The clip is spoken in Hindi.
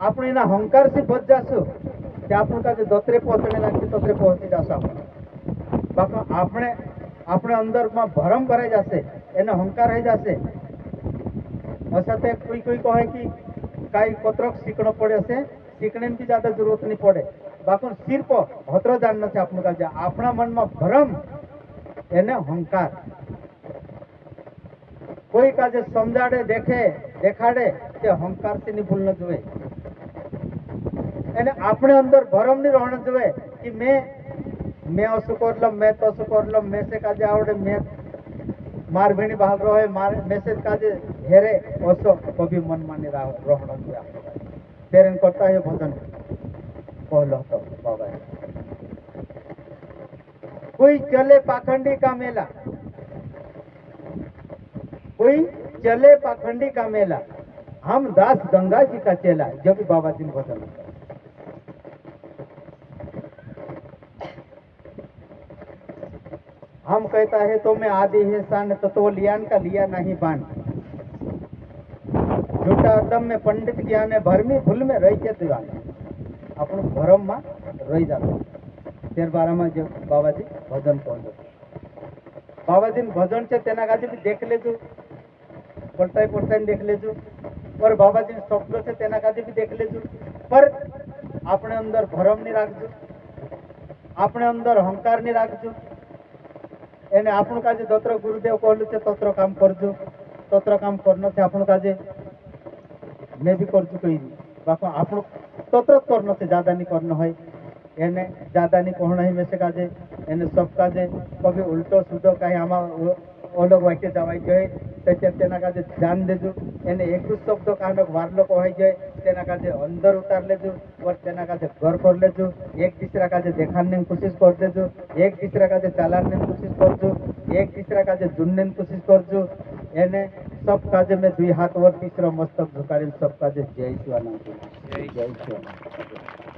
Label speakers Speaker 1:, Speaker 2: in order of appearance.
Speaker 1: आपण एना हंकार से बच जासु ते आपण का दोतरे पहुंचने लागते तोतरे पहुंची जासु बापा आपणे આપણે અંદરમાં ભરમ ભરાઈ જશે એનો હંકાર રહી જશે અસતે કોઈ કોઈ કહે કે કાઈ પત્રક શીખણો પડે છે શીખને भी ज्यादा जरूरत नहीं पड़े बाकी सिर पर होत्र जानना છે આપણું કાજે આપણા મનમાં ભરમ એને હંકાર કોઈ કાજે સમજાડે દેખાડે તે હંકાર થી ની ભૂલ ન જોવે એને આપણે અંદર ભરમ ની રહેણ જોવે કે मैं असु करलम मैं तो असु करलम मैं से काजे आवड़े मैं मार भीणी बाहर रहे मार मैसेज काजे हेरे असो कभी मन माने रहण दिया तेरन करता है भजन कहलो तो बाबा कोई चले पाखंडी का मेला कोई चले पाखंडी का मेला हम दास गंगा जी का चेला जब बाबा जी ने भजन हम कहता है तो मैं आदि है सान तत्व लियान का लिया नहीं बान झूठा अदम में पंडित ज्ञान है भरमी भूल में रही के दीवान अपन भरम में रही जाते तेर बारा में जो बाबाजी भजन पहुंचो बाबाजी भजन से तेना गाजी भी देख लेजो पलटाई देख लेजो और बाबाजी शब्दों से तेना गाजी भी देख लेजो पर अपने अंदर भरम नहीं राखजो अपने अंदर हंकार नहीं राखजो એને આપણું કાજે તોત્ર ગુરુદેવ કહલું છે તોત્ર કામ કરજો તોત્ર કામ કરનો છે આપણું કાજે મેં भी કરજો કઈ બાપા આપણું તોત્ર કરનો છે ज्यादा नहीं करनो હોય એને ज्यादा नहीं कहना ही મેસે કાજે એને સબ કાજે કભી ઉલટો સીધો કાઈ આમાં ઓલો વાક્ય જવાય જાય તે તેના કાજે ધ્યાન દેજો એને એક જ શબ્દ કાંડક વારલો કહેવાય જાય તેના કાજે અંદર ઉતાર લેજો और તેના કાજે ઘર कर લેજો एक तीसरा काजे देखाने की कोशिश कर देजो एक तीसरा काजे चालाने की कोशिश करजो एक तीसरा काजे जुनने की कोशिश करजो एने सब काजे में दुई हाथ और तीसरा मस्तक झुकाड़ी सब काजे जय शिवानंद जय शिवानंद।